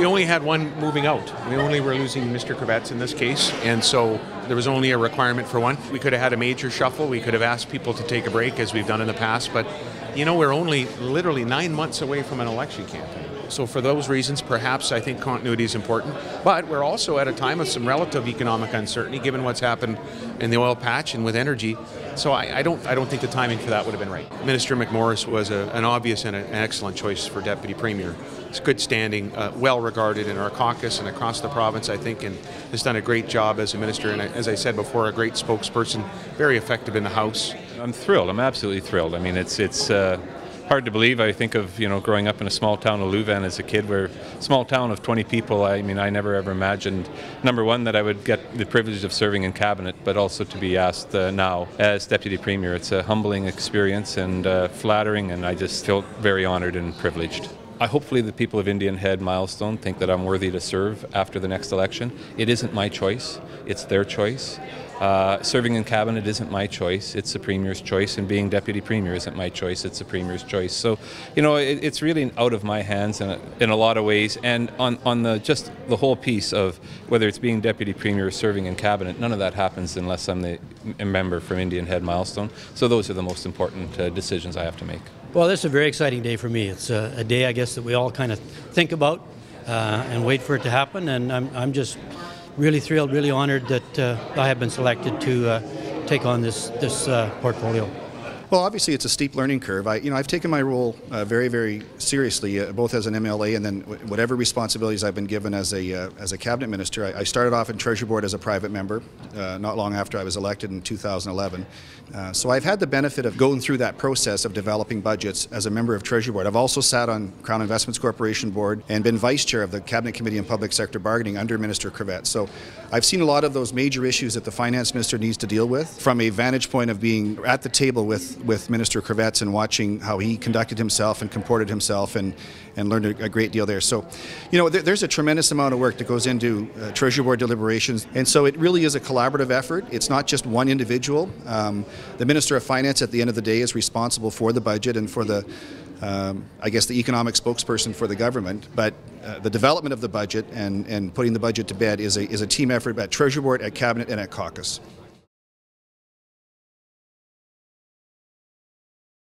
we only had one moving out. We only were losing Mr. Kravets in this case, and so there was only a requirement for one. We could have had a major shuffle. We could have asked people to take a break, as we've done in the past, but we're only literally 9 months away from an election campaign. So for those reasons, perhaps I think continuity is important. But we're also at a time of some relative economic uncertainty, given what's happened in the oil patch and with energy. So I don't think the timing for that would have been right. Minister McMorris was an obvious and an excellent choice for Deputy Premier. It's good standing, well regarded in our caucus and across the province, I think, and has done a great job as a minister. And as I said before, a great spokesperson, very effective in the House. I'm thrilled. I'm absolutely thrilled. I mean, it's hard to believe. I think of growing up in a small town of Leuven as a kid, where small town of 20 people. I mean, I never ever imagined, number one, that I would get the privilege of serving in cabinet, but also to be asked now as Deputy Premier. It's a humbling experience and flattering, and I just feel very honoured and privileged. Hopefully the people of Indian Head Milestone think that I'm worthy to serve after the next election. It isn't my choice, it's their choice. Serving in cabinet isn't my choice, it's the Premier's choice, and being Deputy Premier isn't my choice, it's the Premier's choice. So, it's really out of my hands in a lot of ways, and on just the whole piece of whether it's being Deputy Premier or serving in cabinet, none of that happens unless I'm a member from Indian Head Milestone. So those are the most important decisions I have to make. Well, this is a very exciting day for me. It's a day, I guess, that we all kind of think about and wait for it to happen, and I'm just really thrilled, really honored that I have been selected to take on this portfolio. Well, obviously it's a steep learning curve. I've taken my role very, very seriously, both as an MLA and then whatever responsibilities I've been given as a cabinet minister. I started off in Treasury Board as a private member, not long after I was elected in 2011. So I've had the benefit of going through that process of developing budgets as a member of Treasury Board. I've also sat on Crown Investments Corporation Board and been Vice Chair of the Cabinet Committee on Public Sector Bargaining under Minister Kravets. So I've seen a lot of those major issues that the Finance Minister needs to deal with from a vantage point of being at the table with Minister Kravets and watching how he conducted himself and comported himself and learned a great deal there. So, there's a tremendous amount of work that goes into Treasury Board deliberations, and so it really is a collaborative effort. It's not just one individual. The Minister of Finance at the end of the day is responsible for the budget and for the the economic spokesperson for the government, but the development of the budget and putting the budget to bed is a team effort at Treasury Board, at Cabinet and at caucus.